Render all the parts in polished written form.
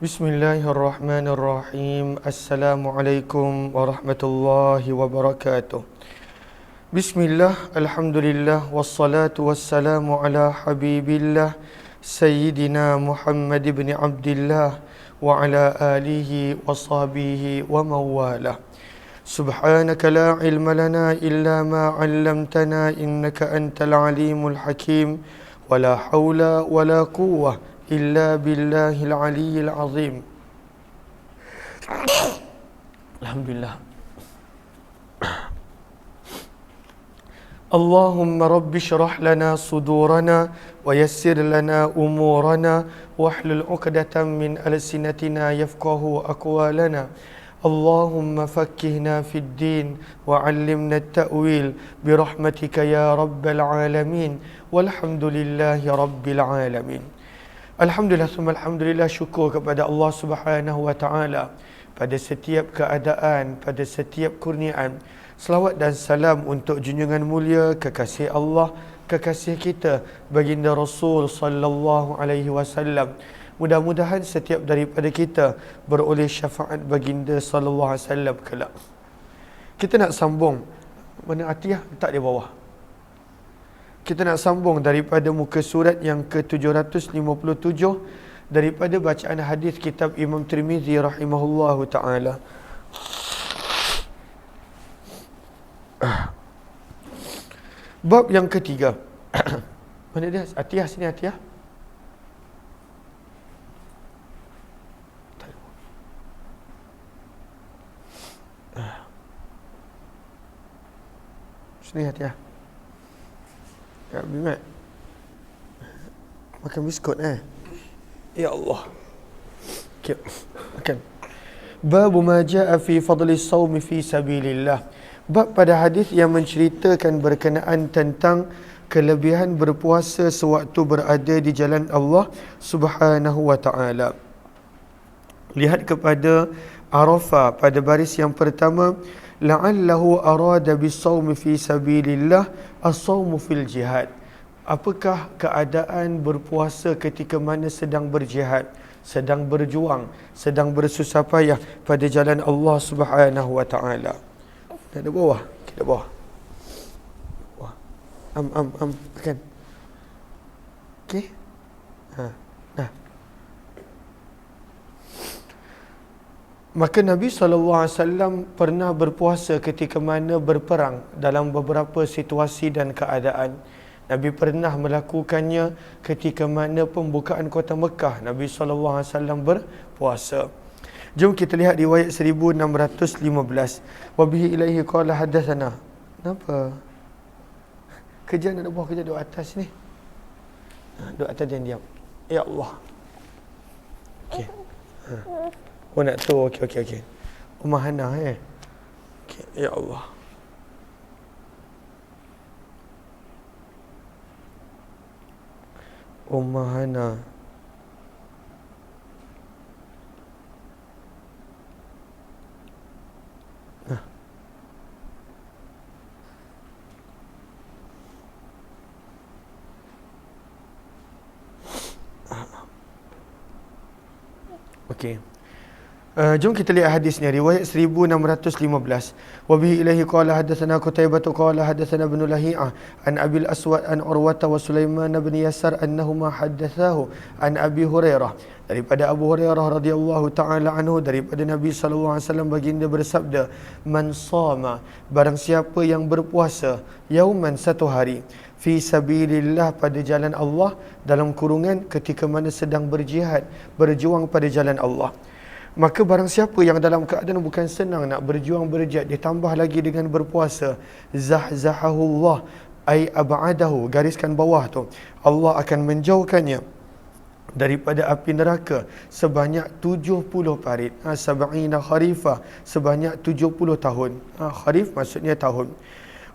Bismillahirrahmanirrahim. Assalamualaikum warahmatullahi wabarakatuh. Bismillah, alhamdulillah, wassalatu wassalamu ala habibillah Sayyidina Muhammad ibn Abdillah wa ala alihi wa sahbihi wa mawalah. Subhanaka la ilma lana illa ma 'allamtana innaka antal alimul hakim wa la hawla wa la quwwah illa billahil aliyyil azim. Alhamdulillah. Allahumma rabbi syrah lana sudurana wa yassir lana umurana wahlul 'uqdatam min alsinatina yafqahu aqwalana. Allahumma fakkihna fid din wa 'allimna at-ta'wil bi rahmatika ya rabbal alamin walhamdulillahi rabbil alamin. Alhamdulillah, alhamdulillah, syukur kepada Allah Subhanahu wa taala pada setiap keadaan, pada setiap kurniaan. Selawat dan salam untuk junjungan mulia kekasih Allah, kekasih kita baginda Rasul sallallahu alaihi wasallam. Mudah-mudahan setiap daripada kita beroleh syafaat baginda sallallahu alaihi wasallam kelak. Kita nak sambung, mana Atiyah letak di bawah. Kita nak sambung daripada muka surat yang ke-757 daripada bacaan hadis kitab Imam Tirmizi rahimahullahu ta'ala. Bab yang ketiga. Mana dia? Atiyah, sini Atiyah. Sini Atiyah. Ya Bimat, makan biskut Ya Allah. Okay. Makan. Bab ma jaa fi fadli as-sawm fi sabilillah. Bab pada hadis yang menceritakan berkenaan tentang kelebihan berpuasa sewaktu berada di jalan Allah Subhanahu wa taala. Lihat kepada Arafah pada baris yang pertama, la'allahu arada bis-sawm fi sabilillah as-sawm fil jihad. Apakah keadaan berpuasa ketika mana sedang berjihad, sedang berjuang, sedang bersusah payah pada jalan Allah Subhanahu wa taala. Ada bawah, kita bawah. Wah. Makan. Okey. Dah. Maka Nabi SAW pernah berpuasa ketika mana berperang dalam beberapa situasi dan keadaan. Nabi pernah melakukannya ketika mana pembukaan kota Mekah. Nabi SAW berpuasa. Jom kita lihat riwayat 1615. Wabihi ilaihi qala hadatsana. Kenapa? Kerja nak buat kerja duduk atas ni. Duduk atas jangan diam. Ya Allah. Okey. Oh nak tu, okey. Umar Hana Okay. Ya Allah. Umar Hana. Okey. Jom kita lihat hadisnya. Riwayat 1615. Wa bihi ilaihi qala hadatsana Qutaibah qala hadatsana Ibn Lahi'ah an Abil Aswad an Urwata wa Sulaiman bin Yasar annahuma haddatsahu an Abi Hurairah, daripada Abu Hurairah radhiyallahu taala anhu, daripada Nabi sallallahu alaihi wasallam baginda bersabda, man sama, barang siapa yang berpuasa, yauman, satu hari, fi sabilillah, pada jalan Allah, dalam kurungan ketika mana sedang berjihad, berjuang pada jalan Allah. Maka barang siapa yang dalam keadaan bukan senang nak berjuang berjihad, ditambah lagi dengan berpuasa, zahzahahullah ay ab'adahu, gariskan bawah tu, Allah akan menjauhkannya daripada api neraka sebanyak 70 parit, sab'ina kharifah, sebanyak 70 tahun. Kharif maksudnya tahun.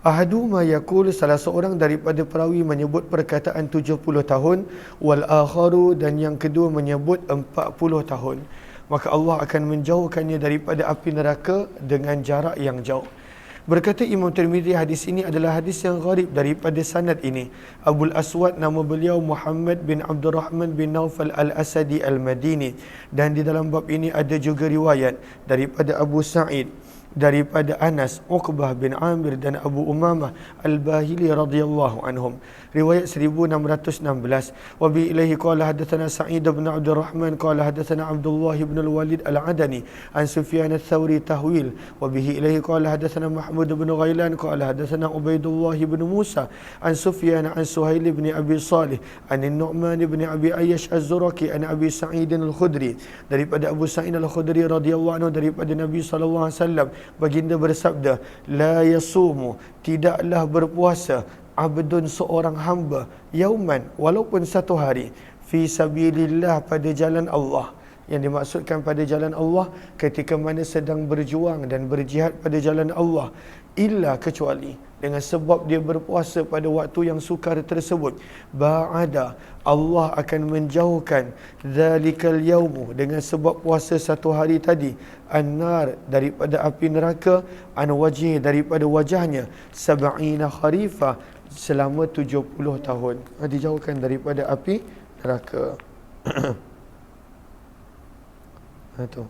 Ahaduma yaqul, salah seorang daripada perawi menyebut perkataan 70 tahun, wal akharu, dan yang kedua menyebut 40 tahun. Maka Allah akan menjauhkannya daripada api neraka dengan jarak yang jauh. Berkata Imam Tirmizi, hadis ini adalah hadis yang gharib daripada sanad ini. Abul Aswad nama beliau Muhammad bin Abdul Rahman bin Naufal Al-Asadi Al-Madini, dan di dalam bab ini ada juga riwayat daripada Abu Sa'id, daripada Anas, Uqbah bin Amir dan Abu Umamah Al-Bahili radhiyallahu anhum. Riwayat 1616. Wa bi ilaihi qala hadatsana Sa'id bin Abdul Rahman qala hadatsana Abdullah bin Al-Walid Al-Adani an Sufyan Ats-Tsauri tahwil. Wa bihi ilaihi qala hadatsana Mahmud bin Ghailan qala hadatsana Ubaidullah bin Musa an Sufyan an Suhail bin Abi Salih an Nu'man bin Abi Ayyash Az-Zuraki an Abi Sa'id Al-Khudri, daripada Abu Sa'id Al-Khudri radhiyallahu anhu, daripada Nabi sallallahu alaihi wasallam, baginda bersabda, la yasumu, tidaklah berpuasa, abdun, seorang hamba, yauman, walaupun satu hari, fi sabilillah, pada jalan Allah. Yang dimaksudkan pada jalan Allah ketika mana sedang berjuang dan berjihad pada jalan Allah, illa, kecuali dengan sebab dia berpuasa pada waktu yang sukar tersebut, ba'ada, Allah akan menjauhkan zalikal yaumu, dengan sebab puasa satu hari tadi, annar, daripada api neraka, an wajhi, daripada wajahnya, sab'ina kharifah, selama 70 tahun. Dijauhkan daripada api neraka. Itu.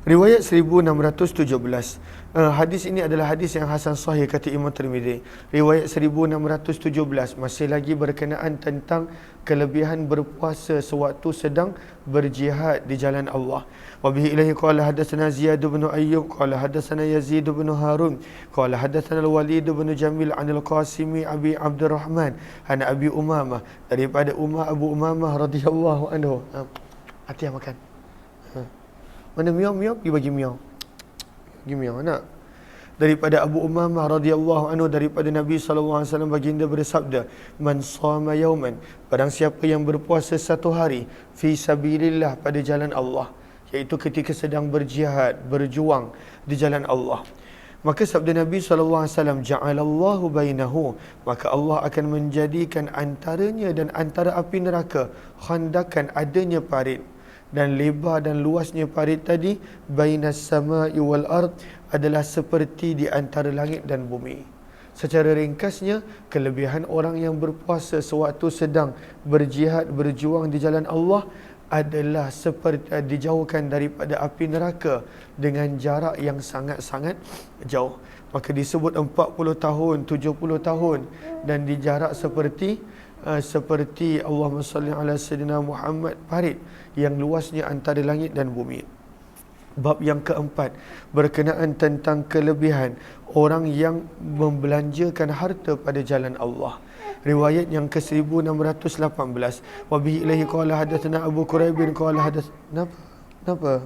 Riwayat 1617. Hadis ini adalah hadis yang hasan sahih kata Imam Tirmizi. Riwayat 1617 masih lagi berkenaan tentang kelebihan berpuasa sewaktu sedang berjihad di jalan Allah. Wa bihi ilaihi qala hadatsana Ziyad bin Ayyub qala hadatsana Yazid bin Harun qala hadatsana Al-Walid bin Jamil an Al-Qasimi Abi Abdurrahman an Abi Umamah, daripada Abu Umamah radhiyallahu anhu. Hati yang makan. Mana miau-miau, pergi bagi miau. Bagi miau, nak. Daripada Abu Umamah radhiyallahu anhu, daripada Nabi sallallahu alaihi wasallam, baginda bersabda, man shama yauman, barang siapa yang berpuasa satu hari, fi sabilillah, pada jalan Allah, iaitu ketika sedang berjihad, berjuang di jalan Allah, maka sabda Nabi sallallahu alaihi wasallam, ja'alallahu bainahu, maka Allah akan menjadikan antaranya dan antara api neraka khandakan, adanya parit, dan lebar dan luasnya parit tadi, bainas sama'i wal ard, adalah seperti di antara langit dan bumi. Secara ringkasnya, kelebihan orang yang berpuasa sewaktu sedang berjihad, berjuang di jalan Allah adalah seperti dijauhkan daripada api neraka dengan jarak yang sangat-sangat jauh. Maka disebut 40 tahun, 70 tahun, dan di jarak seperti Allahumma salli ala sayyidina Muhammad, parit yang luasnya antara langit dan bumi. Bab yang keempat berkenaan tentang kelebihan orang yang membelanjakan harta pada jalan Allah. Riwayat yang ke-1618. Wa bihi ilaihi qala hadatsana Abu Quraib bin qala hadatsana Napa?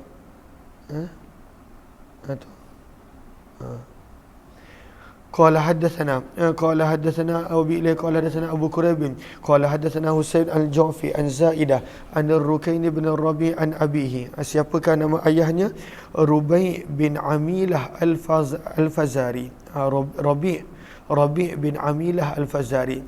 قال حدثنا أبو بئلي قال حدثنا أبو كريب قال حدثنا حسين الجعفي عن زائدة عن الركين بن الربيع عن أبيه. Siapakah nama ayahnya? Rubai' bin Amilah Al-Fazari. Rabi' bin Amilah Al-Fazari.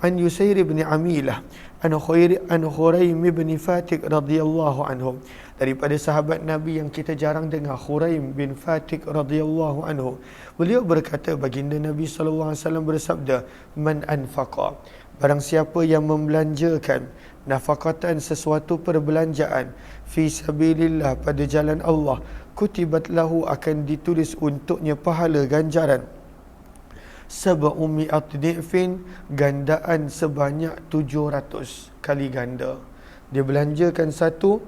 An Yusair bin Amilah an Khuraim bin Fatik radhiyallahu anhum, daripada sahabat Nabi yang kita jarang dengar, Khuraim bin Fatik radhiyallahu anhu. Beliau berkata, baginda Nabi sallallahu alaihi wasallam bersabda, man anfaqa, barang siapa yang membelanjakan, nafaqatan, sesuatu perbelanjaan, fi sabilillah, pada jalan Allah, kutibat lahu, akan ditulis untuknya pahala ganjaran, sab'umi'at di'fin, gandaan sebanyak 700 kali ganda. Dia belanjakan satu,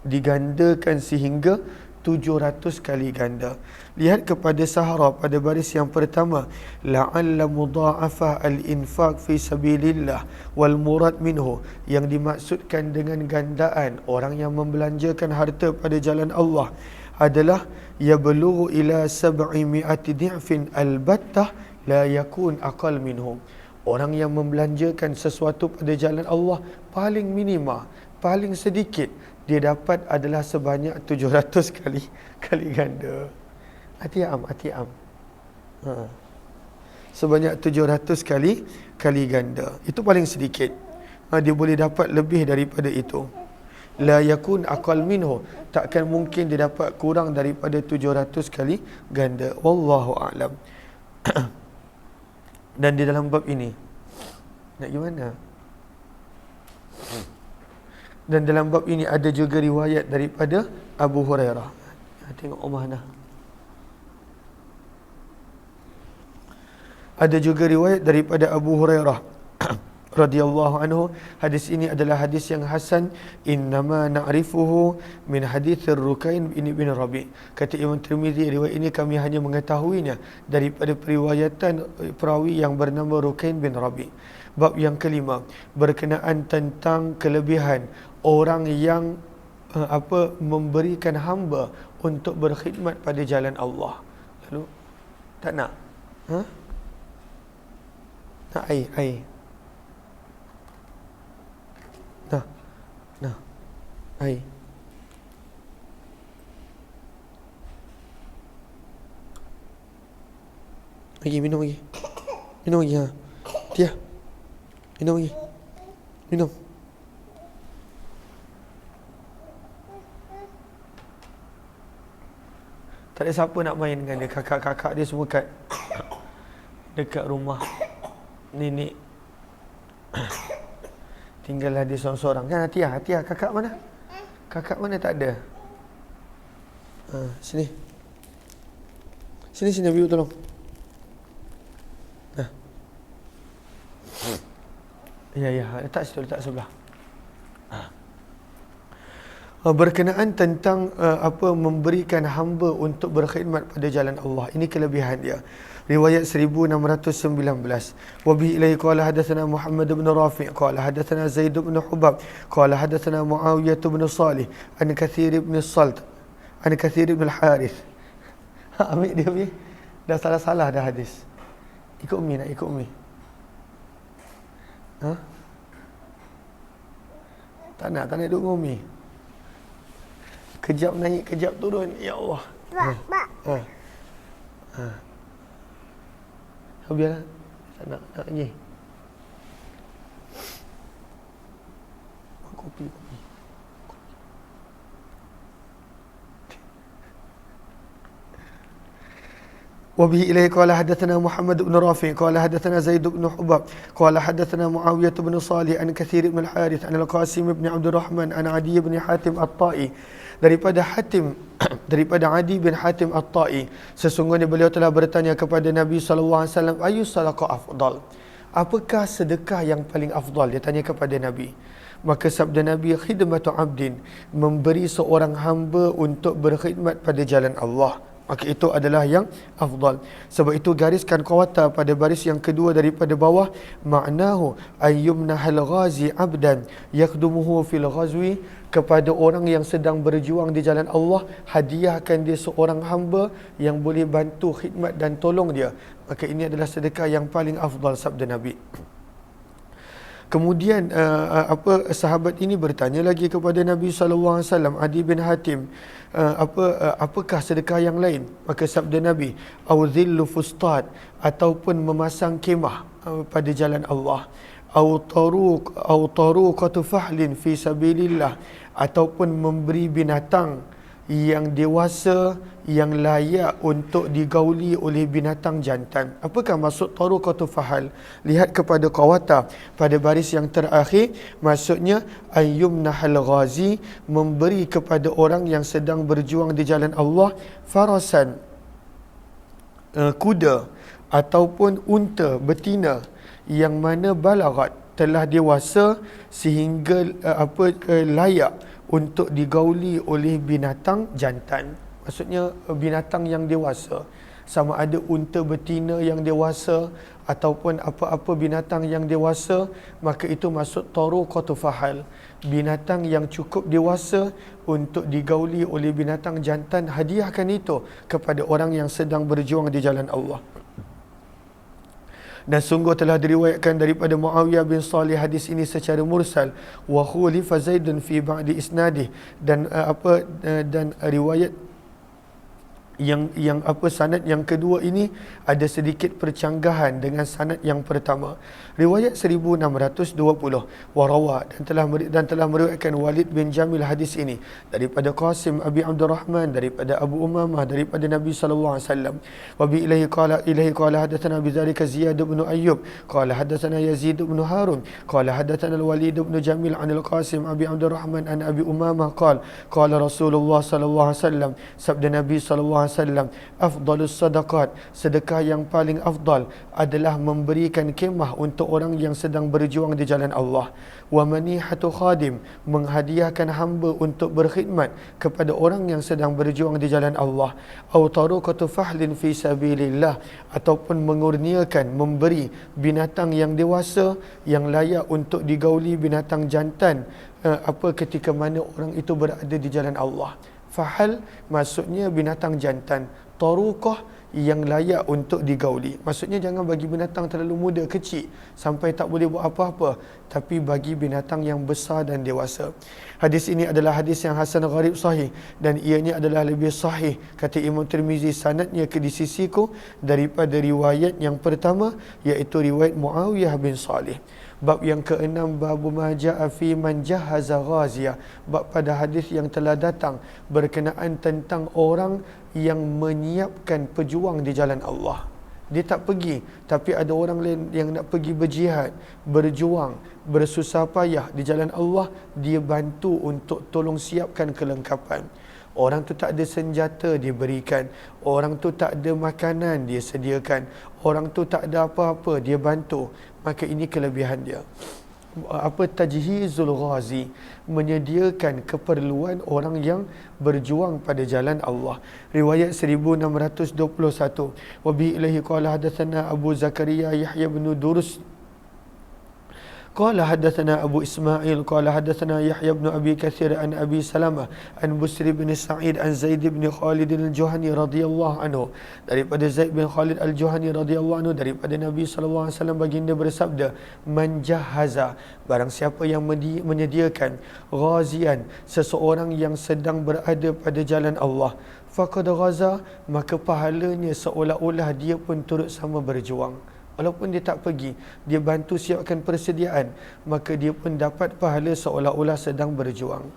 digandakan sehingga 700 kali ganda. Lihat kepada Sahara pada baris yang pertama, la'alla mudha'afah al-infaq fi sabilillah wal murad minhu, yang dimaksudkan dengan gandaan orang yang membelanjakan harta pada jalan Allah adalah yablughu ila 700 di'fin albattah la yakun aqal minhum. Orang yang membelanjakan sesuatu pada jalan Allah paling minima, paling sedikit, dia dapat adalah sebanyak 700 kali ganda. Hati am. Sebanyak 700 kali ganda. Itu paling sedikit. Dia boleh dapat lebih daripada itu. la yakun aqal minhu, takkan mungkin dia dapat kurang daripada 700 kali ganda. Wallahu a'lam. Dan di dalam bab ini nak gimana? Dan dalam bab ini ada juga riwayat daripada Abu Hurairah. Tengok Umar dah. Ada juga riwayat daripada Abu Hurairah radhiyallahu anhu. Hadis ini adalah hadis yang hasan. Innama na'rifuhu min hadits Rukain bin Rabi'. Kata Imam Tirmizi, riwayat ini kami hanya mengetahuinya daripada periwayatan perawi yang bernama Rukain bin Rabi'. Bab yang kelima berkenaan tentang kelebihan orang yang memberikan hamba untuk berkhidmat pada jalan Allah. Lalu tak nak? Nak air. Nah, air. Minum lagi. Ha. Tia. Minum lagi. Minum. Tak ada siapa nak main dengan dia. Kakak-kakak dia semua dekat rumah nenek. Tinggallah dia seorang-seorang. Kan Tia, kakak mana? Kakak mana tak ada? Sini. Sini Abiu tolong. Ya, letak situ, letak sebelah. Berkenaan tentang memberikan hamba untuk berkhidmat pada jalan Allah. Ini kelebihan dia. Riwayat 1619. Wa bi ilaihi qala hadatsana Muhammad bin Rafi' qala hadatsana Zaid bin Hubab qala hadatsana Muawiyah bin Salih an Katsir bin Salt an Katsir bin Al-Harith. Ambil dia ni. Dah salah-salah dah hadis. Ikut Umi. Tak nak duduk dengan Umi. Kejap naik, kejap turun. Ya Allah. Biarlah. Tak nak lagi. Kopi. وبه إليه قال حدثنا محمد بن رافع قال حدثنا زيد بن حباب قال حدثنا معاوية بن صالح عن كثير بن الحارث عن القاسم بن عبد الرحمن عن عدي بن حاتم الطائي daripada Adi bin Hatim At-Tai, sesungguhnya beliau telah bertanya kepada Nabi sallallahu alaihi wasallam, ayu sadaqah afdal, apakah sedekah yang paling afdal? Dia tanya kepada Nabi. Maka sabda Nabi, khidmatu abdin, memberi seorang hamba untuk berkhidmat pada jalan Allah. Maka itu adalah yang afdal. Sebab itu gariskan qawata pada baris yang kedua daripada bawah, ma'nahu ayyumnahal ghazi abdan yakdumuhu fil ghazwi, kepada orang yang sedang berjuang di jalan Allah, hadiahkan dia seorang hamba yang boleh bantu khidmat dan tolong dia. Maka ini adalah sedekah yang paling afdal, sabda Nabi. Kemudian sahabat ini bertanya lagi kepada Nabi sallallahu alaihi wasallam, Adi bin Hatim, apakah sedekah yang lain? Maka sabda Nabi, auzillu fustad, ataupun memasang kemah pada jalan Allah, au taruqatu fahlin fi sabilillah, ataupun memberi binatang yang dewasa yang layak untuk digauli oleh binatang jantan. Apakah maksud taruqatu fahal? Lihat kepada qawata pada baris yang terakhir, maksudnya ayyumnahal ghazi, memberi kepada orang yang sedang berjuang di jalan Allah, farasan, kuda ataupun unta betina yang mana balagat, telah dewasa sehingga layak untuk digauli oleh binatang jantan. Maksudnya binatang yang dewasa, sama ada unta betina yang dewasa ataupun apa-apa binatang yang dewasa, maka itu maksud taruqatu fahal, binatang yang cukup dewasa untuk digauli oleh binatang jantan. Hadiahkan itu kepada orang yang sedang berjuang di jalan Allah. Dan sungguh telah diriwayatkan daripada Muawiyah bin Salih hadis ini secara mursal, wa khulifa Zaidun fi ba'di isnadih, dan riwayat yang apa sanad yang kedua ini ada sedikit percanggahan dengan sanad yang pertama. Riwayat 1620 warawa dan telah meriwayatkan Walid bin Jamil hadis ini daripada Qasim Abi Abdurrahman daripada Abu Umamah daripada Nabi sallallahu alaihi wasallam. Wa bi ilahi qala hadatsana bidzalika Ziyad bin Ayyub qala hadatsana Yazid bin Harun qala hadatsana Al-Walid bin Jamil an Al-Qasim Abi Abdurrahman an Abi Umamah qala Rasulullah sallallahu alaihi wasallam, sabda Nabi sallallahu alaihi wasallam, afdalus sadaqat, sedekah yang paling afdal adalah memberikan kemah untuk orang yang sedang berjuang di jalan Allah. Wa manihatu khadim, menghadiahkan hamba untuk berkhidmat kepada orang yang sedang berjuang di jalan Allah. Au taruqatu fahlin fi sabilillah, ataupun mengurniakan memberi binatang yang dewasa yang layak untuk digauli binatang jantan ketika mana orang itu berada di jalan Allah. Fahal maksudnya binatang jantan, taruqah yang layak untuk digauli. Maksudnya jangan bagi binatang terlalu muda, kecil sampai tak boleh buat apa-apa, tapi bagi binatang yang besar dan dewasa. Hadis ini adalah hadis yang hasan gharib sahih dan ianya adalah lebih sahih kata Imam Tirmizi sanadnya di sisiku daripada riwayat yang pertama, iaitu riwayat Muawiyah bin Salih. Bab yang ke-6, babu ma jaa fi man jahaza ghaziyah, bab pada hadis yang telah datang berkenaan tentang orang yang menyiapkan pejuang di jalan Allah. Dia tak pergi, tapi ada orang lain yang nak pergi berjihad, berjuang, bersusah payah di jalan Allah, dia bantu untuk tolong siapkan kelengkapan. Orang tu tak ada senjata, dia berikan. Orang tu tak ada makanan, dia sediakan. Orang tu tak ada apa-apa, dia bantu. Maka ini kelebihan dia. Tajhizul ghazi, menyediakan keperluan orang yang berjuang pada jalan Allah. Riwayat 1621. Wa bi ilahi qala hadatsana Abu Zakaria Yahya bin Durus قال حدثنا أبو إسماعيل قال حدثنا يحيى بن أبي كثير عن أبي سلمة عن بسر بن سعيد عن زيد بن خالد الجهني رضي الله عنه, daripada Zaid bin Khalid al-Juhani radhiyallahu anhu, daripada Nabi sallallahu alaihi wasallam baginda bersabda, man jahaza, barang siapa yang menyediakan, ghazian, seseorang yang sedang berada pada jalan Allah, faqad ghaza, maka pahalanya seolah-olah dia pun turut sama berjuang. Walaupun dia tak pergi, dia bantu siapkan persediaan, maka dia pun dapat pahala seolah-olah sedang berjuang.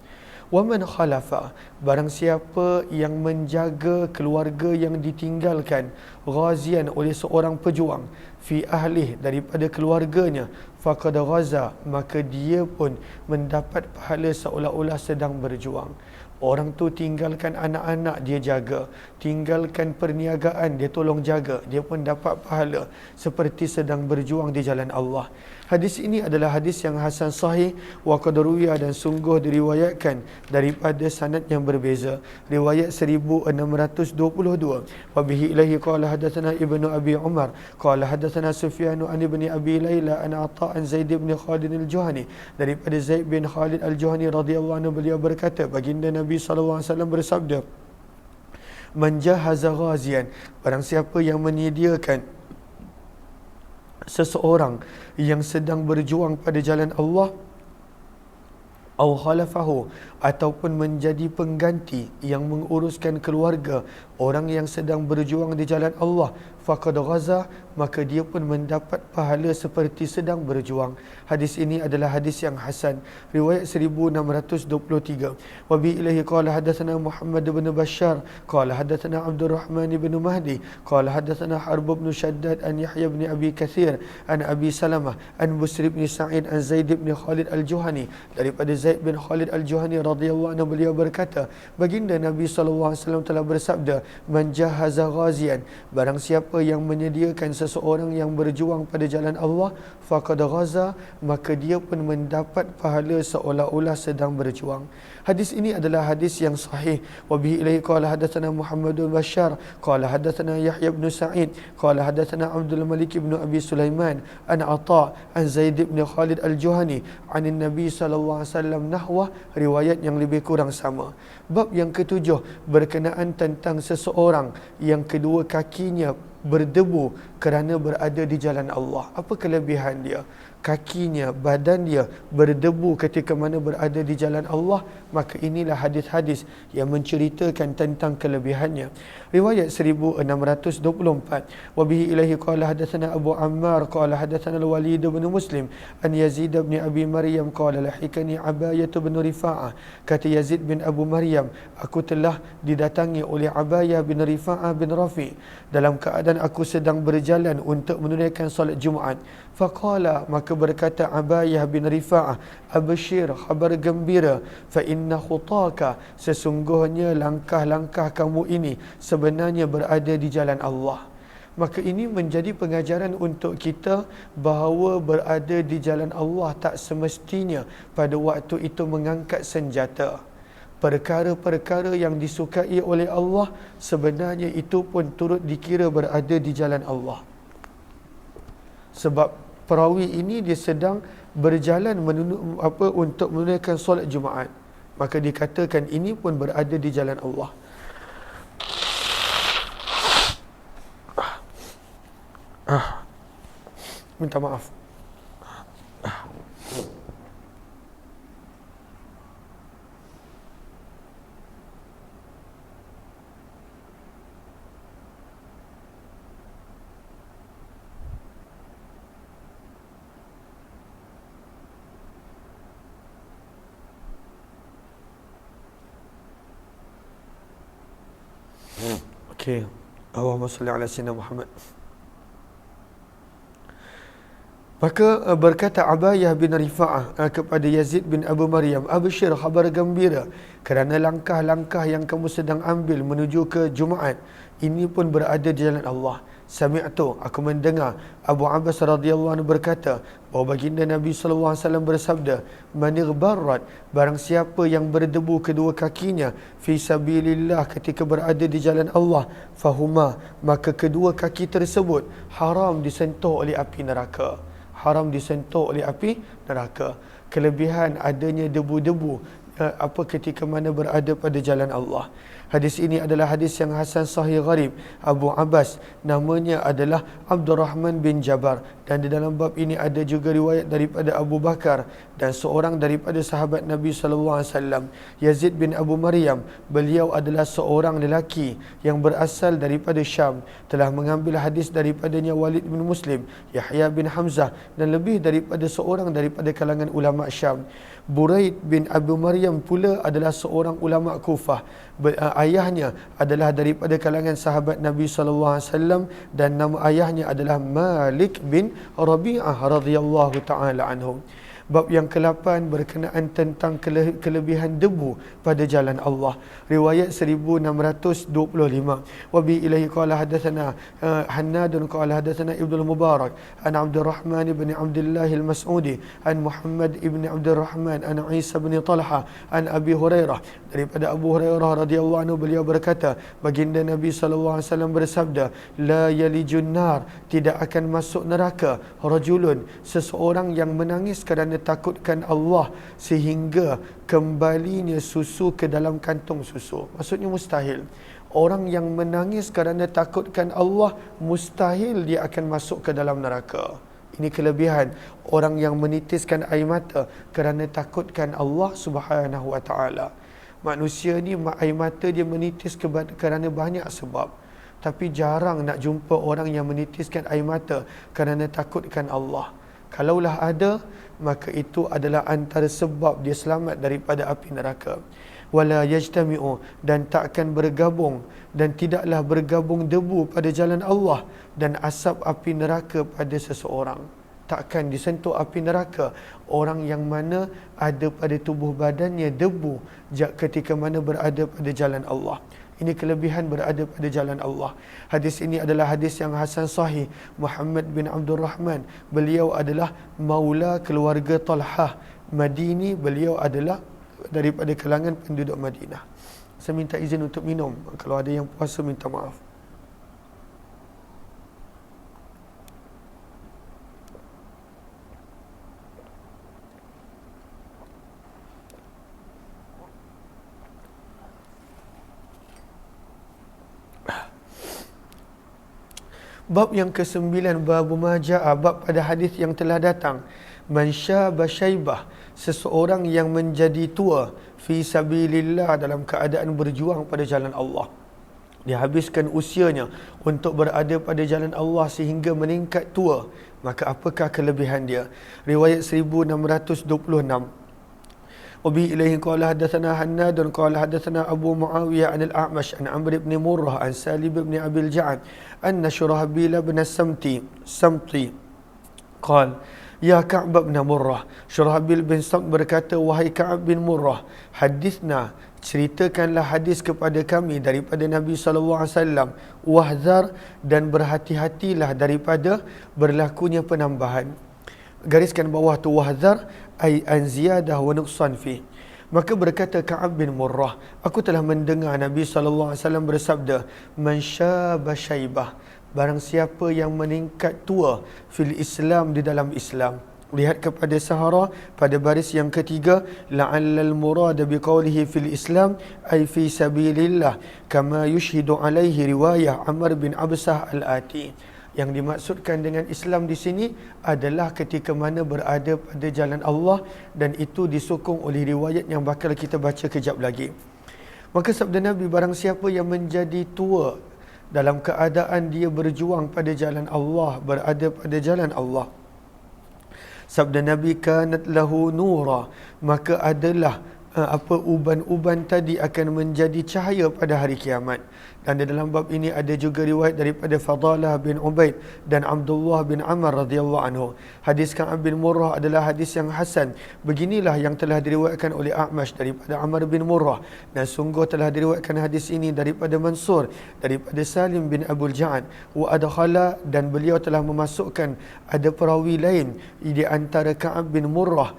Wa man khalafa, barang siapa yang menjaga keluarga yang ditinggalkan, ghazian, oleh seorang pejuang, fi ahlih, daripada keluarganya, faqad ghaza, maka dia pun mendapat pahala seolah-olah sedang berjuang. Orang tu tinggalkan anak-anak, dia jaga, tinggalkan perniagaan, dia tolong jaga, dia pun dapat pahala seperti sedang berjuang di jalan Allah. Hadis ini adalah hadis yang hasan sahih wa qadruya, dan sungguh diriwayatkan daripada sanad yang berbeza. Riwayat 1622. Wa bihi ilahi qala hadatsana Ibnu Abi Umar qala hadatsana Sufyan an Ibni Abi Laila an Atha an Zaid bin Khalid al-Juhani, daripada Zaid bin Khalid al-Juhani radhiyallahu anhu, beliau berkata, baginda Nabi sallallahu alaihi wasallam bersabda, man jahaza ghazian, barang siapa yang menyediakan seseorang yang sedang berjuang pada jalan Allah, au khalafahu, ataupun menjadi pengganti yang menguruskan keluarga orang yang sedang berjuang di jalan Allah, faqad ghaza, maka dia pun mendapat pahala seperti sedang berjuang. Hadis ini adalah hadis yang hasan. Riwayat 1623. Wa bi ilahi qala hadatsana Muhammad bin Bashar qala hadatsana Abdul Rahman bin Mahdi qala hadatsana Harb bin Shaddad an Yahya bin Abi Kathir an Abi Salamah an Busr bin Sa'id an Zaid bin Khalid al-Juhani, daripada Zaid bin Khalid al-Juhani radhiyallahu anhu, beliau berkata, baginda Nabi sallallahu alaihi wasallam telah bersabda, man jahaza ghazian, barang siapa yang menyediakan seseorang yang berjuang pada jalan Allah, faqad ghaza, maka dia pun mendapat pahala seolah-olah sedang berjuang. Hadis ini adalah hadis yang sahih. Wa bihi ilaihi qala hadatsana Muhammad bin Bashar qala hadatsana Yahya bin Sa'id qala hadatsana Abdul Malik bin Abi Sulaiman an Atha an Zaid bin Khalid al-Juhani an Nabi sallallahu alaihi wasallam nahwa, riwayat yang lebih kurang sama. Bab yang ketujuh berkenaan tentang seseorang yang kedua kakinya berdebu kerana berada di jalan Allah. Apa kelebihan dia? kakinya, badan dia berdebu ketika mana berada di jalan Allah, maka inilah hadis-hadis yang menceritakan tentang kelebihannya. Riwayat 1624, wa bihi ilaihi qala hadatsana Abu Ammar qala hadatsana Al-Walid bin Muslim an Yazid bin Abi Maryam qala lahikani Abayah bin Rifa'ah. Kata Yazid bin Abu Maryam, aku telah didatangi oleh Abayah bin Rifa'ah bin Rafi dalam keadaan aku sedang berjalan untuk menunaikan solat Jumaat. Faqala, maka berkata Abayah bin Rifa'ah, abshir, khabar gembira, fa inna khutaka, sesungguhnya langkah-langkah kamu ini sebenarnya berada di jalan Allah. Maka ini menjadi pengajaran untuk kita bahawa berada di jalan Allah tak semestinya pada waktu itu mengangkat senjata. Perkara-perkara yang disukai oleh Allah sebenarnya itu pun turut dikira berada di jalan Allah. Sebab perawi ini dia sedang berjalan untuk menunaikan solat Jumaat, maka dikatakan ini pun berada di jalan Allah. Minta maaf. Okey. Allahumma salli ala sayyidina Muhammad. Maka berkata Abayah bin Rifa'ah kepada Yazid bin Abu Maryam, abshir, khabar gembira, kerana langkah-langkah yang kamu sedang ambil menuju ke Jumaat ini pun berada di jalan Allah. Sami'tu, aku mendengar Abu Abbas radhiyallahu anhu berkata bahawa baginda Nabi sallallahu alaihi wasallam bersabda, "Manigbarrat, barang siapa yang berdebu kedua kakinya fi sabilillah ketika berada di jalan Allah, fahuma, maka kedua kaki tersebut haram disentuh oleh api neraka." Haram disentuh oleh api neraka. Kelebihan adanya debu-debu ketika mana berada pada jalan Allah. Hadis ini adalah hadis yang hasan sahih gharib. Abu Abbas namanya adalah Abdurrahman bin Jabar, dan di dalam bab ini ada juga riwayat daripada Abu Bakar dan seorang daripada sahabat Nabi sallallahu alaihi wasallam. Yazid bin Abu Maryam, beliau adalah seorang lelaki yang berasal daripada Syam, telah mengambil hadis daripadanya Walid bin Muslim, Yahya bin Hamzah dan lebih daripada seorang daripada kalangan ulama Syam. Buraid bin Abu Maryam pula adalah seorang ulama Kufah. Ayahnya adalah daripada kalangan sahabat Nabi sallallahu alaihi wasallam dan nama ayahnya adalah Malik bin Rabi'ah radhiyallahu taala anhu. Bab yang ke-8 berkenaan tentang kelebihan debu pada jalan Allah. Riwayat 1625. Wa bi ilaihi qala hadatsana Hannadun qala hadatsana Ibnu Mubarak an Abdurrahman ibn Abdullah al-Mas'udi an Muhammad ibn Abdurrahman an Isa bin Talha an Abi Hurairah, daripada Abu Hurairah radhiyallahu anhu, beliau berkata baginda Nabi sallallahu alaihi wasallam bersabda, la yalijun nar, tidak akan masuk neraka rajulun, seseorang yang menangis kerana takutkan Allah sehingga kembalinya susu ke dalam kantung susu. Maksudnya mustahil. Orang yang menangis kerana takutkan Allah, mustahil dia akan masuk ke dalam neraka. Ini kelebihan orang yang menitiskan air mata kerana takutkan Allah Subhanahu wa taala. Manusia ni air mata dia menitis kerana banyak sebab, tapi jarang nak jumpa orang yang menitiskan air mata kerana takutkan Allah. Kalaulah ada, maka itu adalah antara sebab dia selamat daripada api neraka. Wala yajtami'u, dan takkan bergabung dan tidaklah bergabung debu pada jalan Allah dan asap api neraka pada seseorang. Takkan disentuh api neraka orang yang mana ada pada tubuh badannya debu ketika mana berada pada jalan Allah. Ini kelebihan berada pada jalan Allah. Hadis ini adalah hadis yang hasan sahih. Muhammad bin Abdurrahman, beliau adalah maula keluarga Talhah Madini, beliau adalah daripada kalangan penduduk Madinah. Saya minta izin untuk minum. Kalau ada yang puasa, minta maaf. Bab yang ke-9, bab maja'a, bab pada hadis yang telah datang Man syaba syaibah, seseorang yang menjadi tua fi sabilillah, dalam keadaan berjuang pada jalan Allah. Dia habiskan usianya untuk berada pada jalan Allah sehingga meningkat tua, maka apakah kelebihan dia? Riwayat 1626. Wabi ilaihi qala hadatsana Hannad qala hadatsana Abu Muawiyah an al-A'mash an Amr ibn Murrah an Salib ibn Abi al-Ja'd anna Shurahbil ibn Samti qala ya Ka'b bin Murrah. Shurahbil bin Samt berkata, wahai Ka'b bin Murrah, hadisna, ceritakanlah hadis kepada kami daripada Nabi SAW, wahzar, dan berhati-hatilah daripada berlakunya penambahan. Gariskan bawah tu wahzar ay an ziyadah wa nuqsan fi. Maka berkata Ka'ab bin Murrah, aku telah mendengar Nabi SAW bersabda, man syaba syaibah, barang siapa yang meningkat tua fil Islam, di dalam Islam. Lihat kepada Sahara pada baris yang ketiga, la'allal murada biqaulihi fil Islam ay fi sabilillah kama yushhidu alaihi riwayah Amr bin Absah al-Ati. Yang dimaksudkan dengan Islam di sini adalah ketika mana berada pada jalan Allah, dan itu disokong oleh riwayat yang bakal kita baca kejap lagi. Maka sabda Nabi, barang siapa yang menjadi tua dalam keadaan dia berjuang pada jalan Allah, berada pada jalan Allah, sabda Nabi, kanat lahu nura, maka adalah uban-uban tadi akan menjadi cahaya pada hari kiamat. Dan di dalam bab ini ada juga riwayat daripada Fadalah bin Ubaid dan Abdullah bin Amr radhiyallahu anhu. Hadis Ka'ab bin Murrah adalah hadis yang hasan. Beginilah yang telah diriwayatkan oleh A'mash daripada Amr bin Murrah, dan sungguh telah diriwayatkan hadis ini daripada Mansur daripada Salim bin Abul Ja'ad wa adkhala, dan beliau telah memasukkan ada perawi lain di antara Ka'ab bin Murrah,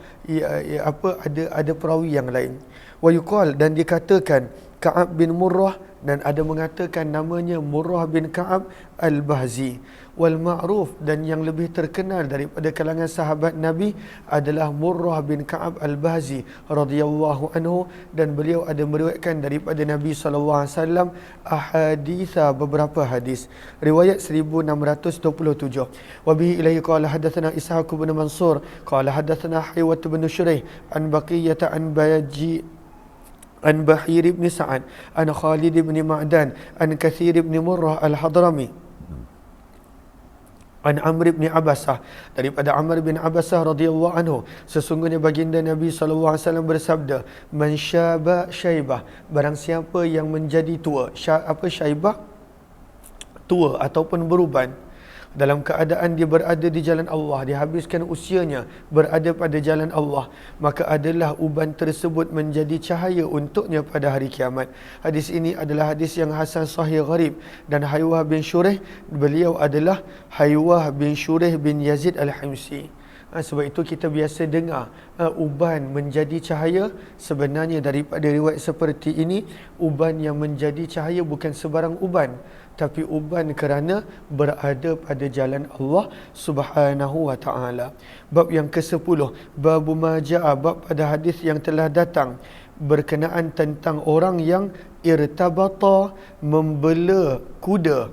ada perawi yang lain. Wa yuqal, dan dikatakan Ka'ab bin Murrah, dan ada mengatakan namanya Murrah bin Ka'ab al-Bahzi. Wal ma'ruf, dan yang lebih terkenal daripada kalangan sahabat Nabi adalah Murrah bin Ka'ab al-Bahzi radhiyallahu anhu, dan beliau ada meriwayatkan daripada Nabi SAW ahaditha, beberapa hadis. Riwayat 1627. Wa bihi ilaihi qala hadatsana Ishaq bin Mansur qala hadatsana Haywat bin Shuraih an Baqiyah an Bayaji an Bahir ibn Sa'ad an Khalid ibn Ma'dan an Kathir ibn Murrah al-Hadrami an Amr ibn Abasah, daripada Amr bin Abasah radhiyallahu anhu, sesungguhnya baginda Nabi SAW bersabda, man syaba syaibah, barang siapa yang menjadi tua. Syaibah? Tua ataupun beruban, dalam keadaan dia berada di jalan Allah, dia habiskan usianya berada pada jalan Allah, maka adalah uban tersebut menjadi cahaya untuknya pada hari kiamat. Hadis ini adalah hadis yang hasan sahih gharib, dan Haywah bin Shuraih, beliau adalah Haywah bin Shuraih bin Yazid al-Himsi. Sebab itu kita biasa dengar uban menjadi cahaya. Sebenarnya daripada riwayat seperti ini, uban yang menjadi cahaya bukan sebarang uban, tapi uban kerana berada pada jalan Allah Subhanahu wa taala. Bab yang ke-10, bab majaa, bab pada hadis yang telah datang berkenaan tentang orang yang irtabata, membela kuda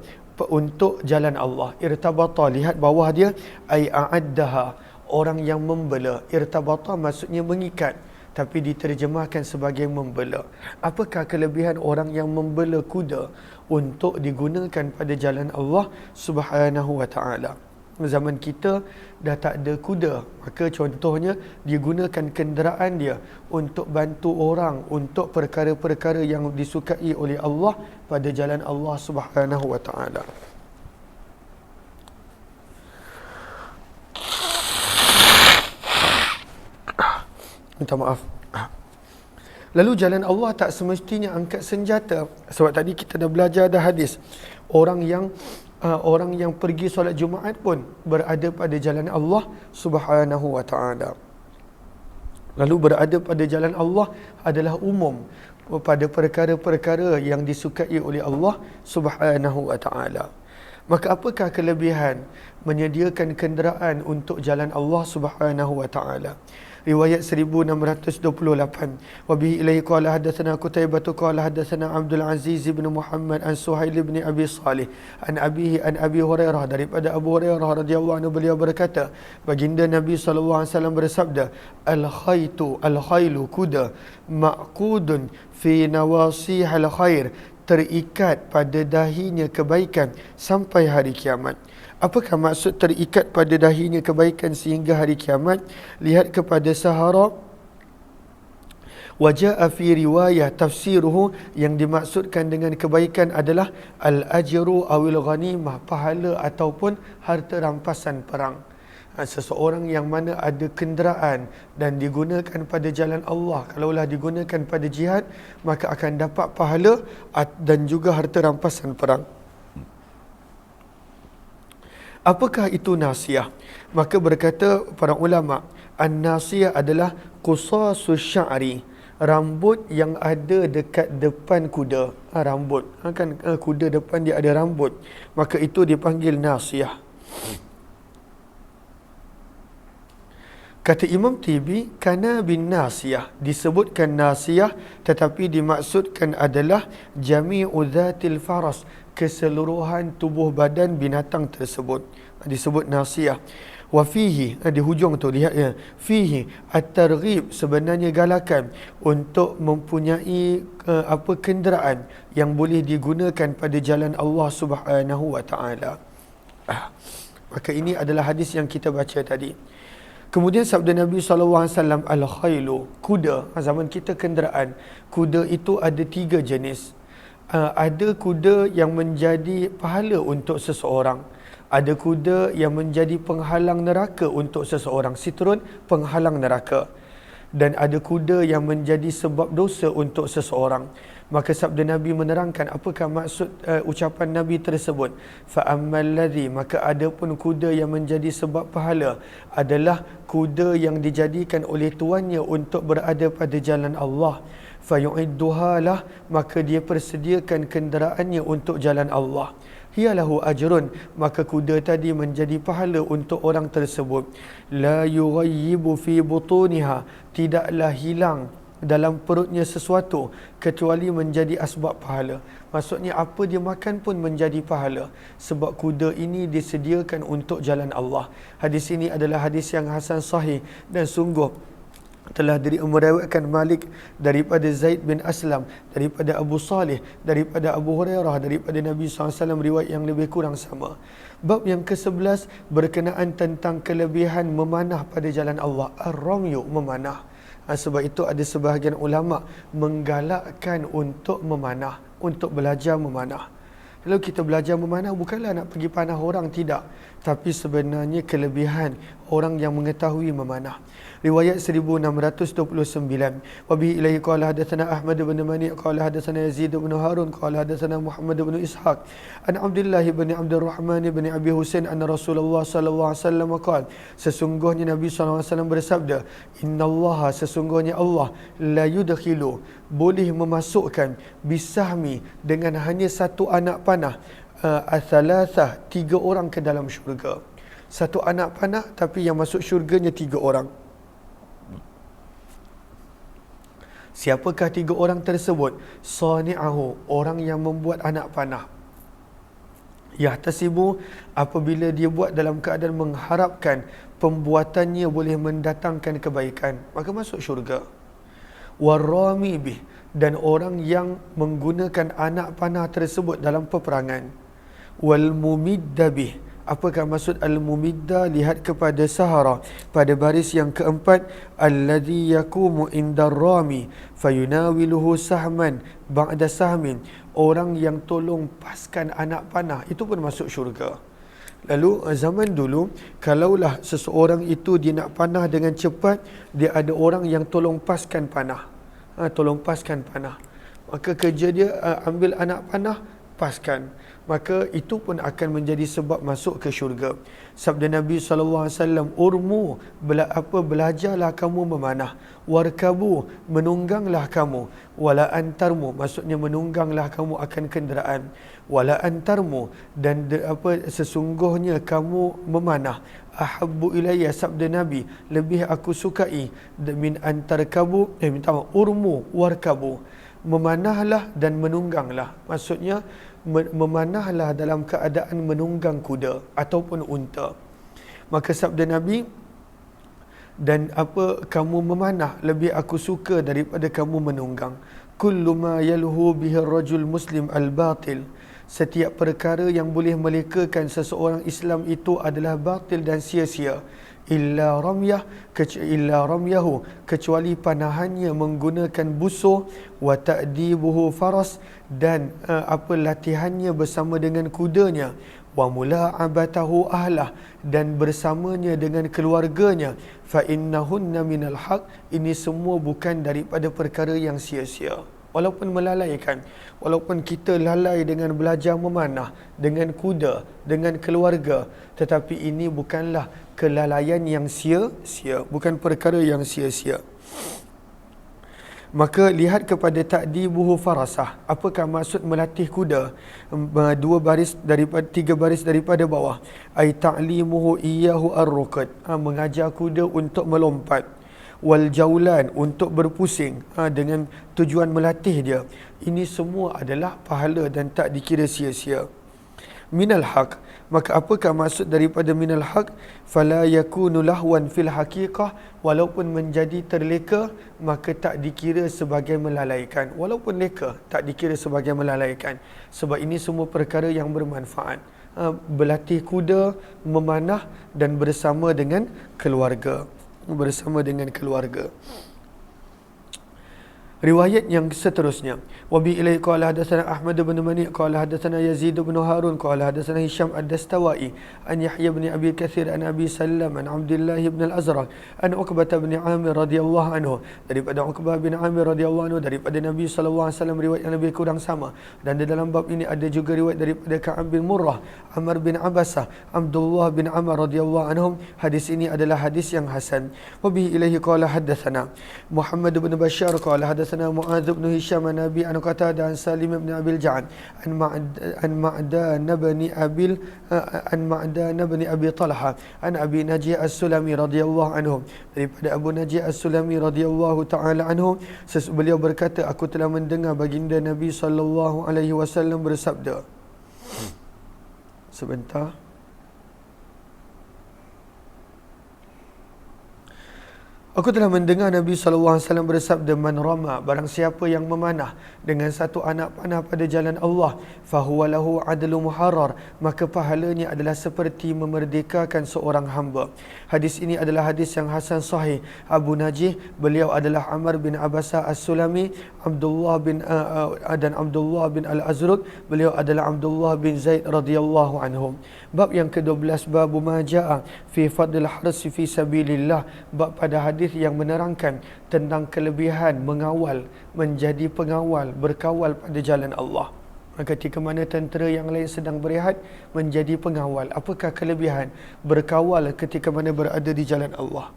untuk jalan Allah. Irtabata, lihat bawah dia, ai a'addaha, orang yang membela. Irtabata maksudnya mengikat, tapi diterjemahkan sebagai membela. Apakah kelebihan orang yang membela kuda untuk digunakan pada jalan Allah Subhanahu wa taala? Zaman kita dah tak ada kuda, maka contohnya digunakan kenderaan dia untuk bantu orang untuk perkara-perkara yang disukai oleh Allah pada jalan Allah Subhanahu wa taala. Minta maaf. Lalu jalan Allah tak semestinya angkat senjata. Sebab tadi kita dah belajar dah hadis. Orang yang pergi solat Jumaat pun berada pada jalan Allah Subhanahu wa taala. Lalu berada pada jalan Allah adalah umum pada perkara-perkara yang disukai oleh Allah Subhanahu wa taala. Maka apakah kelebihan menyediakan kenderaan untuk jalan Allah Subhanahu wa taala? riwayat 1628. Wa bihi ilaihi qala hadatsana Qutaibah qala hadatsana Abdul Aziz bin Muhammad an Suhail bin Abi Salih an abihi an Abi Hurairah, daripada Abu Hurairah radhiyallahu anhu, beliau berkata, baginda Nabi sallallahu alaihi wasallam bersabda, al-khailu kuda ma'qudun fi nawasihil khair, terikat pada dahinya kebaikan sampai hari kiamat. Apakah maksud terikat pada dahinya kebaikan sehingga hari kiamat? Lihat kepada Sahara. Waja'a fi riwayah tafsiruhu, yang dimaksudkan dengan kebaikan adalah al-ajru awil ghanimah, pahala ataupun harta rampasan perang. Seseorang yang mana ada kenderaan dan digunakan pada jalan Allah, kalaulah digunakan pada jihad, maka akan dapat pahala dan juga harta rampasan perang. Apakah itu nasiyah? Maka berkata para ulama, an-nasiyah adalah qusasus sya'ri, rambut yang ada dekat depan kuda. Rambut, kan kuda depan dia ada rambut, maka itu dipanggil nasiyah. Kata Imam Tibi, kana bin nasiyah, disebutkan nasiyah tetapi dimaksudkan adalah jami'u dhatil faras, keseluruhan tubuh badan binatang tersebut, disebut nasiyah. Wa fihi, di hujung tu lihat ya, fihi at-targhib, sebenarnya galakan untuk mempunyai kenderaan yang boleh digunakan pada jalan Allah Subhanahu wa taala. Maka ini adalah hadis yang kita baca tadi. Kemudian sabda Nabi SAW, al-khailu, kuda. Zaman kita kenderaan, kuda itu ada 3 jenis. Ada kuda yang menjadi pahala untuk seseorang, ada kuda yang menjadi penghalang neraka untuk seseorang, sitrun, penghalang neraka, dan ada kuda yang menjadi sebab dosa untuk seseorang. Maka sabda Nabi menerangkan apakah maksud ucapan Nabi tersebut. Fa ammal ladzi, maka ada pun kuda yang menjadi sebab pahala adalah kuda yang dijadikan oleh tuannya untuk berada pada jalan Allah. Fa yu'idduha lah, maka dia persediakan kenderaannya untuk jalan Allah. Hiyalahu ajrun, maka kuda tadi menjadi pahala untuk orang tersebut. La yughayyibu fi butuniha, tidaklah hilang dalam perutnya sesuatu kecuali menjadi asbab pahala. Maksudnya apa dia makan pun menjadi pahala, sebab kuda ini disediakan untuk jalan Allah. Hadis ini adalah hadis yang hasan sahih, dan sungguh telah meriwayatkan Malik daripada Zaid bin Aslam, daripada Abu Salih, daripada Abu Hurairah, daripada Nabi SAW, riwayat yang lebih kurang sama. Bab yang ke-11 berkenaan tentang kelebihan memanah pada jalan Allah. Ar-ramyu, memanah. Sebab itu ada sebahagian ulama menggalakkan untuk memanah, untuk belajar memanah. Kalau kita belajar memanah, bukanlah nak pergi panah orang, tidak, tapi sebenarnya kelebihan orang yang mengetahui memanah. Riwayat 1629. Wa bihi ilaihi qala hadatsana Ahmad bin Mani' qala hadatsana Yazid bin Harun qala hadatsana Muhammad bin Ishaq an Abdullah bin Abdurrahman bin Abi Husain anna Rasulullah sallallahu alaihi wasallam qala, sesungguhnya Nabi sallallahu alaihi wasallam bersabda, innallaha, sesungguhnya Allah, la yudkhilu, boleh memasukkan, bisahmi, dengan hanya satu anak panah, athalatha, 3 orang ke dalam syurga. Satu anak panah tapi yang masuk syurganya 3 orang. Siapakah 3 orang tersebut? Sani'ahu, orang yang membuat anak panah. Yahtasibu, apabila dia buat dalam keadaan mengharapkan pembuatannya boleh mendatangkan kebaikan, maka masuk syurga. Warrami bih, dan orang yang menggunakan anak panah tersebut dalam peperangan. Wal mumidda bih, apakah maksud al-mumidda? Lihat kepada Sahara pada baris yang keempat, alladhi yakumu indar rami fayunawiluhu sahman ba'da sahmin, orang yang tolong paskan anak panah, itu pun masuk syurga. Lalu zaman dulu, kalaulah seseorang itu dia nak panah dengan cepat, dia ada orang yang tolong paskan panah, tolong paskan panah. Maka kerja dia ambil anak panah, paskan, maka itu pun akan menjadi sebab masuk ke syurga. Sabda Nabi SAW, urmu, belajarlah kamu memanah, warkabu, menungganglah kamu, wala antarmu, maksudnya menungganglah kamu akan kenderaan, wala antarmu, dan sesungguhnya kamu memanah, ahabbu ilayya, sabda Nabi, lebih aku sukai min antarkabu, urmu warkabu, memanahlah dan menungganglah. Maksudnya memanahlah dalam keadaan menunggang kuda ataupun unta. Maka sabda Nabi, dan kamu memanah lebih aku suka daripada kamu menunggang. Kullu ma yalhu bihi rajul muslim al-batil. Setiap perkara yang boleh melekakan seseorang Islam itu adalah batil dan sia-sia. Illa ramyahu, kecuali panahannya menggunakan busur, wa ta'dibuhu faras, dan latihannya bersama dengan kudanya, wa mula'abatahu ahlah, dan bersamanya dengan keluarganya, fa innahunna minal haq, ini semua bukan daripada perkara yang sia-sia. Walaupun melalaikan, walaupun kita lalai dengan belajar memanah, dengan kuda, dengan keluarga, tetapi ini bukanlah kelalaian yang sia-sia, bukan perkara yang sia-sia. Maka lihat kepada ta'dibuhu farasah. Apakah maksud melatih kuda? Tiga baris daripada bawah. Ay ta'limuhu iyyahu ar-rukad. Mengajar kuda untuk melompat. Wal jaulan, untuk berpusing, dengan tujuan melatih dia. Ini semua adalah pahala dan tak dikira sia-sia. Minal haq, maka apakah maksud daripada minal haq? Fala yakunu lahwan fil haqiqah, walaupun menjadi terleka maka tak dikira sebagai melalaikan. Walaupun leka tak dikira sebagai melalaikan, sebab ini semua perkara yang bermanfaat. Berlatih kuda, memanah, dan bersama dengan keluarga. Riwayat yang seterusnya, wa bi ilai qala hadatsana Ahmad bin Mani qala hadatsana Yazid bin Harun qala hadatsana Hisham ad-Dastawai an Yahya bin Abi Katsir an Abi Sallam an Abdullah bin al-Azraq an Uqbah bin Amir radhiyallahu anhu, daripada Uqbah bin Amir radhiyallahu anhu daripada Nabi sallallahu alaihi wasallam, riwayat yang lebih kurang sama. Dan di dalam bab ini ada juga riwayat daripada Ka'ab bin Murrah, Amr bin Abbasah, Abdullah bin Amr radhiyallahu anhum. Hadis ini adalah hadis yang hasan. Wa bi ilaihi qala hadatsana Muhammad bin Bashar qala hadatsana Mu'adz bin Hisham an Nabi an Qatadah an Salim bin Abil Ja'ad an Ma'dan bin Abi Talha an Abi Najih As-Sulami radhiyallahu anhu, daripada Abu Najih As-Sulami radhiyallahu taala anhu, beliau berkata, aku telah mendengar baginda Nabi sallallahu alaihi wasallam bersabda. Sebentar. Aku telah mendengar Nabi SAW bersabda, man rama, barang siapa yang memanah dengan satu anak panah pada jalan Allah, fahuwa lahu adlu muharrar, maka pahalanya adalah seperti memerdekakan seorang hamba. Hadis ini adalah hadis yang hasan sahih. Abu Najih, beliau adalah Amr bin Abbasah As-Sulami, Abdullah bin Al-Azraq, beliau adalah Abdullah bin Zaid radhiyallahu anhum. Bab yang ke-12, bab ma jaa fi fadl harsi fi sabilillah, bab pada hadis yang menerangkan tentang kelebihan mengawal, menjadi pengawal, berkawal pada jalan Allah. Ketika mana tentera yang lain sedang berehat, menjadi pengawal. Apakah kelebihan berkawal ketika mana berada di jalan Allah?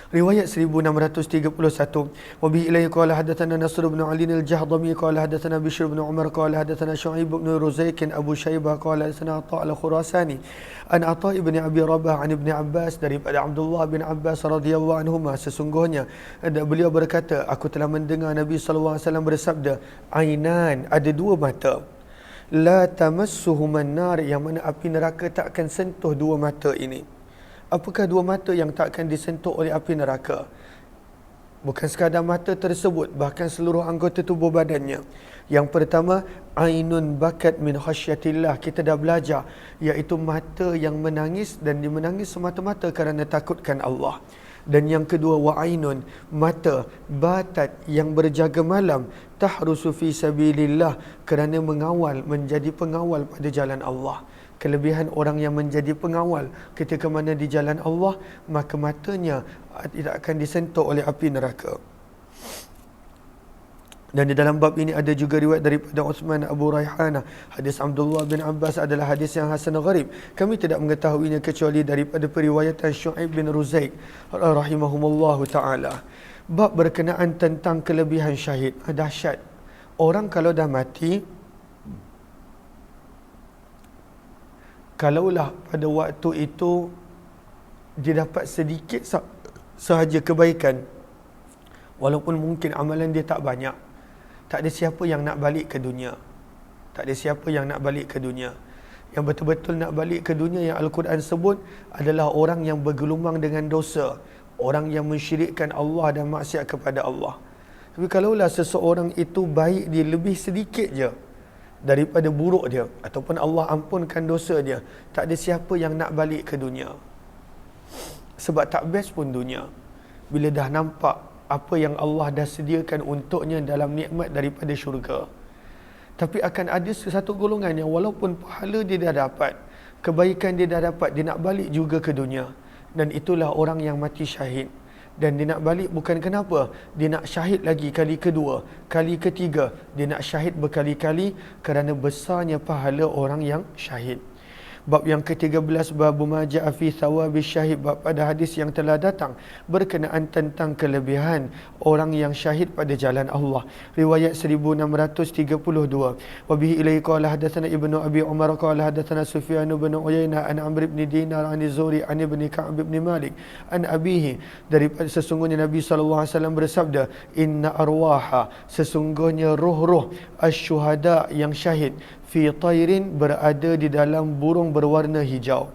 Riwayat 1631, wa bi ilaihi qala hadatsana Nasr bin Ali al-Jahdami qala hadatsana Bishr bin Umar qala hadatsana Shu'aib bin Ruzayk Abu Shaybah qala hadatsana Atha al-Khurasani an Atha ibn Abi Rabah an Ibn Abbas, daripada Abdullah bin Abbas radhiyallahu anhuma, sesungguhnya beliau berkata, aku telah mendengar Nabi sallallahu alaihi wasallam bersabda, ainan, ada dua mata, la tamassuhuman nar, yang mana api neraka tak akan sentuh dua mata ini. Apakah dua mata yang tak akan disentuh oleh api neraka? Bukan sekadar mata tersebut, bahkan seluruh anggota tubuh badannya. Yang pertama, ainun bakat min khasyatillah, kita dah belajar, iaitu mata yang menangis, dan dia menangis semata-mata kerana takutkan Allah. Dan yang kedua, wa ainun, mata, batat yang berjaga malam, tahrusu fi sabilillah, kerana mengawal, menjadi pengawal pada jalan Allah. Kelebihan orang yang menjadi pengawal ketika mana di jalan Allah, maka matanya tidak akan disentuh oleh api neraka. Dan di dalam bab ini ada juga riwayat daripada Uthman Abu Raihanah. Hadis Abdullah bin Abbas adalah hadis yang hasan gharib. Kami tidak mengetahuinya kecuali daripada periwayatan Syu'aib bin Ruzaik rahimahumullahu ta'ala. Bab berkenaan tentang kelebihan syahid. Dahsyat. Orang kalau dah mati, kalaulah pada waktu itu dia dapat sedikit sahaja kebaikan, walaupun mungkin amalan dia tak banyak, tak ada siapa yang nak balik ke dunia. Tak ada siapa yang nak balik ke dunia. Yang betul-betul nak balik ke dunia yang Al-Quran sebut adalah orang yang bergelumang dengan dosa, orang yang mensyirikkan Allah dan maksiat kepada Allah. Tapi kalaulah seseorang itu baik dia lebih sedikit je daripada buruk dia, ataupun Allah ampunkan dosa dia, tak ada siapa yang nak balik ke dunia. Sebab tak best pun dunia bila dah nampak apa yang Allah dah sediakan untuknya dalam nikmat daripada syurga. Tapi akan ada satu golongan yang walaupun pahala dia dah dapat, kebaikan dia dah dapat, dia nak balik juga ke dunia. Dan itulah orang yang mati syahid. Dan dia nak balik bukan kenapa? Dia nak syahid lagi kali kedua, kali ketiga. Dia nak syahid berkali-kali kerana besarnya pahala orang yang syahid. Bab yang ke-13, bab ma ja'a fi thawabis syahid, bab pada hadis yang telah datang berkenaan tentang kelebihan orang yang syahid pada jalan Allah. Riwayat 1632. Wa bihi ilaihi qala hadatsana Ibnu Abi Umar qala hadatsana Sufyan bin Uyainah an Amr bin Dinar an Zuhri an Ibn Ka'b bin Malik an abihi, daripada sesungguhnya Nabi sallallahu alaihi wasallam bersabda, inna arwaha, sesungguhnya roh-roh asy-syuhada yang syahid, fi tayrin, berada di dalam burung berwarna hijau,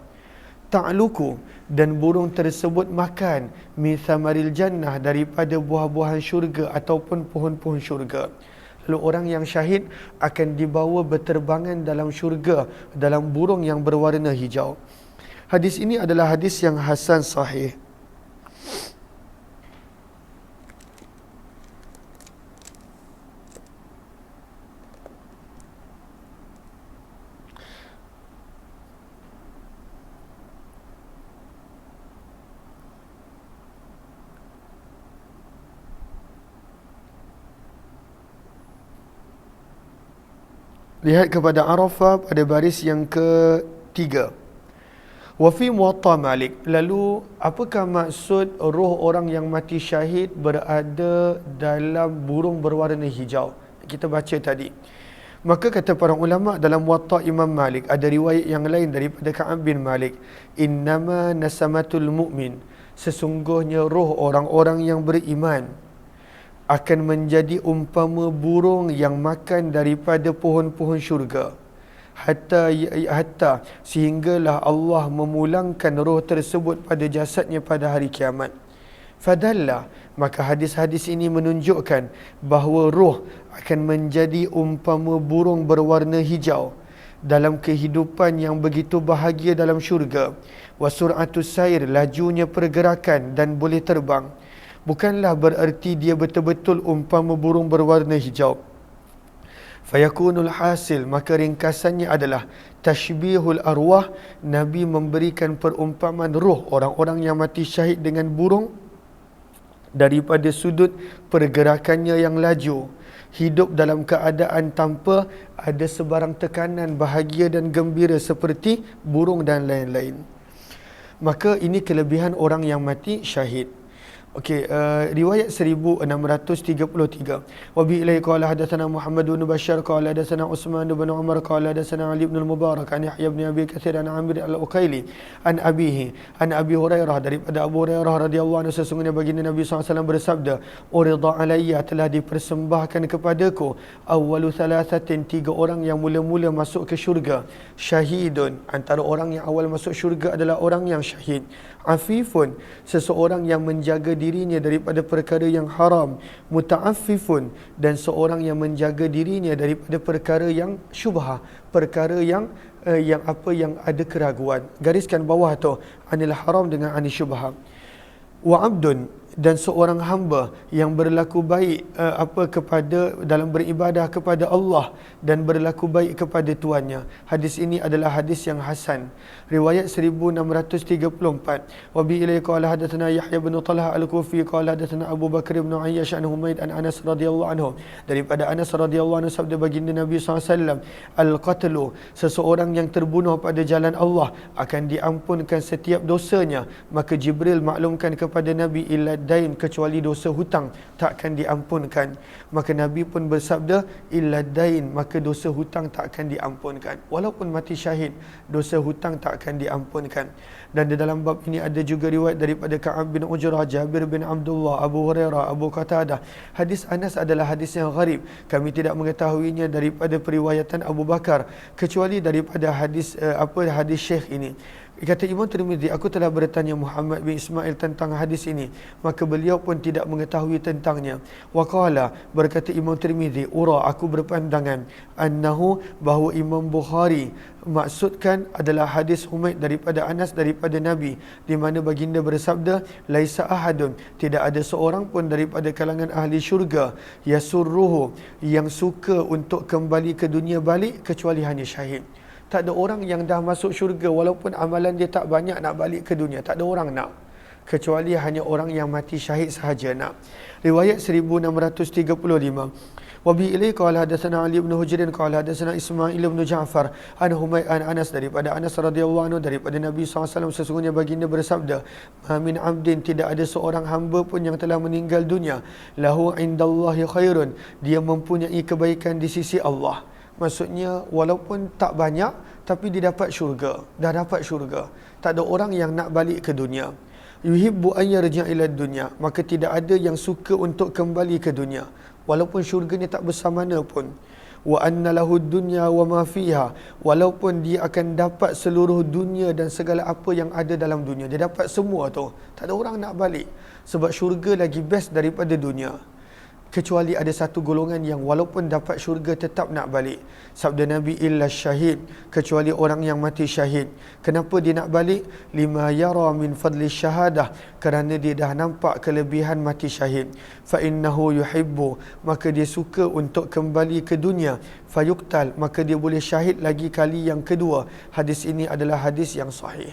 ta'luku, dan burung tersebut makan min thamaril jannah, daripada buah-buahan syurga ataupun pohon-pohon syurga. Lalu orang yang syahid akan dibawa berterbangan dalam syurga dalam burung yang berwarna hijau. Hadis ini adalah hadis yang hasan sahih. Lihat kepada Arafah pada baris yang ketiga. Wa fi Muwatta Malik. Lalu apakah maksud roh orang yang mati syahid berada dalam burung berwarna hijau? Kita baca tadi. Maka kata para ulama dalam Muwatta Imam Malik, ada riwayat yang lain daripada Ka'ab bin Malik, innama nasamatul mu'min, sesungguhnya roh orang-orang yang beriman akan menjadi umpama burung yang makan daripada pohon-pohon syurga, hatta sehinggalah Allah memulangkan roh tersebut pada jasadnya pada hari kiamat. Fadalla, maka hadis-hadis ini menunjukkan bahawa roh akan menjadi umpama burung berwarna hijau dalam kehidupan yang begitu bahagia dalam syurga. Wa sur'atus sair, lajunya pergerakan dan boleh terbang. Bukanlah bererti dia betul-betul umpama burung berwarna hijau. Fayakunul hasil, maka ringkasannya adalah tashbihul arwah, Nabi memberikan perumpamaan roh orang-orang yang mati syahid dengan burung daripada sudut pergerakannya yang laju, hidup dalam keadaan tanpa ada sebarang tekanan, bahagia dan gembira seperti burung dan lain-lain. Maka ini kelebihan orang yang mati syahid. Okey, riwayat 1633. Wa bi ilaihi qala hadatsana Muhammad bin Bashar qala hadatsana Utsman bin Umar qala hadatsana Ali bin al-Mubarak an Yahya bin Abi Katsir an Amir al-Uqaili an abihi an Abi Hurairah, daripada Abu Hurairah radhiyallahu anhu, sesungguhnya baginda Nabi SAW bersabda, urida alayya, telah dipersembahkan kepadaku, awwalu thalathatin, 3 orang yang mula-mula masuk ke syurga, syahidun, antara orang yang awal masuk syurga adalah orang yang syahid, afifun, seseorang yang menjaga dirinya daripada perkara yang haram, muta'affifun, dan seorang yang menjaga dirinya daripada perkara yang syubhah, perkara yang ada keraguan. Gariskan bawah tu, anil haram dengan anil syubhah. wa abdun, dan seorang hamba yang berlaku baik kepada dalam beribadah kepada Allah dan berlaku baik kepada tuannya. Hadis ini adalah hadis yang hasan. Riwayat 1634. Wa bi ilaihi qala hadatsana Yahya bin Talha al-Kufi qala hadatsana Abu Bakar bin Ayyash an Humaid an Anas radhiyallahu anhu. Daripada Anas radhiyallahu anhu sabda baginda Nabi SAW, al-qatlu, seseorang yang terbunuh pada jalan Allah akan diampunkan setiap dosanya. Maka Jibril maklumkan kepada Nabi, illa dain, kecuali dosa hutang takkan diampunkan. Maka Nabi pun bersabda, illa dain, maka dosa hutang takkan diampunkan. Walaupun mati syahid, dosa hutang takkan diampunkan. Dan di dalam bab ini ada juga riwayat daripada Ka'ab bin Ujrah, Jabir bin Abdullah, Abu Hurairah, Abu Qatadah. Hadis Anas adalah hadis yang gharib. Kami tidak mengetahuinya daripada periwayatan Abu Bakar kecuali daripada hadis hadis Syekh ini. Kata Imam Tirmizi, aku telah bertanya Muhammad bin Ismail tentang hadis ini, maka beliau pun tidak mengetahui tentangnya. Waqala, berkata Imam Tirmizi, ura, aku berpandangan, annahu, bahawa Imam Bukhari maksudkan adalah hadis Humaid daripada Anas daripada Nabi, di mana baginda bersabda, laisa ahadun, tidak ada seorang pun daripada kalangan ahli syurga, yasurruhu, yang suka untuk kembali ke dunia balik, kecuali hanya syahid. Tak ada orang yang dah masuk syurga walaupun amalan dia tak banyak nak balik ke dunia. Tak ada orang nak. Kecuali hanya orang yang mati syahid sahaja nak. Riwayat 1635. Wa bi ilaihi qala hadatsana Ali bin Hujr qala hadatsana Ismail bin Ja'far an Humayd an Anas, daripada Anas radhiyallahu anhu daripada Nabi SAW, sesungguhnya baginda bersabda, min abdin, tidak ada seorang hamba pun yang telah meninggal dunia, lahu indallahi khairun, dia mempunyai kebaikan di sisi Allah. Maksudnya walaupun tak banyak tapi dia dapat syurga. Dah dapat syurga. Tak ada orang yang nak balik ke dunia. Yuhibbu an yarji'a ila dunya, maka tidak ada yang suka untuk kembali ke dunia walaupun syurganya tak bersamana pun. Wa anna lahu dunya wa ma fiha, walaupun dia akan dapat seluruh dunia dan segala apa yang ada dalam dunia. Dia dapat semua tu. Tak ada orang nak balik sebab syurga lagi best daripada dunia. Kecuali ada satu golongan yang walaupun dapat syurga tetap nak balik. Sabda Nabi, illa syahid, kecuali orang yang mati syahid. Kenapa dia nak balik? Lima yara min fadli syahadah, kerana dia dah nampak kelebihan mati syahid. Fa innahu yuhibbu, maka dia suka untuk kembali ke dunia. Fayuqtal, maka dia boleh syahid lagi kali yang kedua. Hadis ini adalah hadis yang sahih.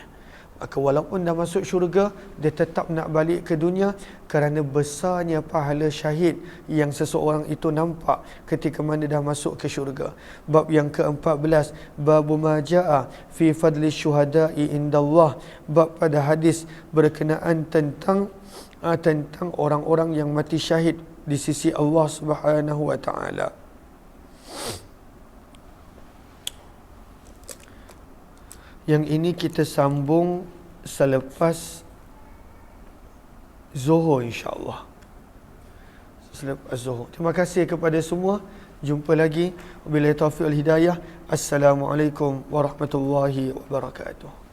Maka walaupun dah masuk syurga, dia tetap nak balik ke dunia kerana besarnya pahala syahid yang seseorang itu nampak ketika mana dah masuk ke syurga. Bab yang ke-14, babu ma jaa fi fadli syuhada'i indallah, bab pada hadis berkenaan tentang orang-orang yang mati syahid di sisi Allah Subhanahu wa taala. Yang ini kita sambung selepas Zuhur insya-Allah. Selepas Zuhur. Terima kasih kepada semua. Jumpa lagi. Wabillahi taufiq wal hidayah. Assalamualaikum warahmatullahi wabarakatuh.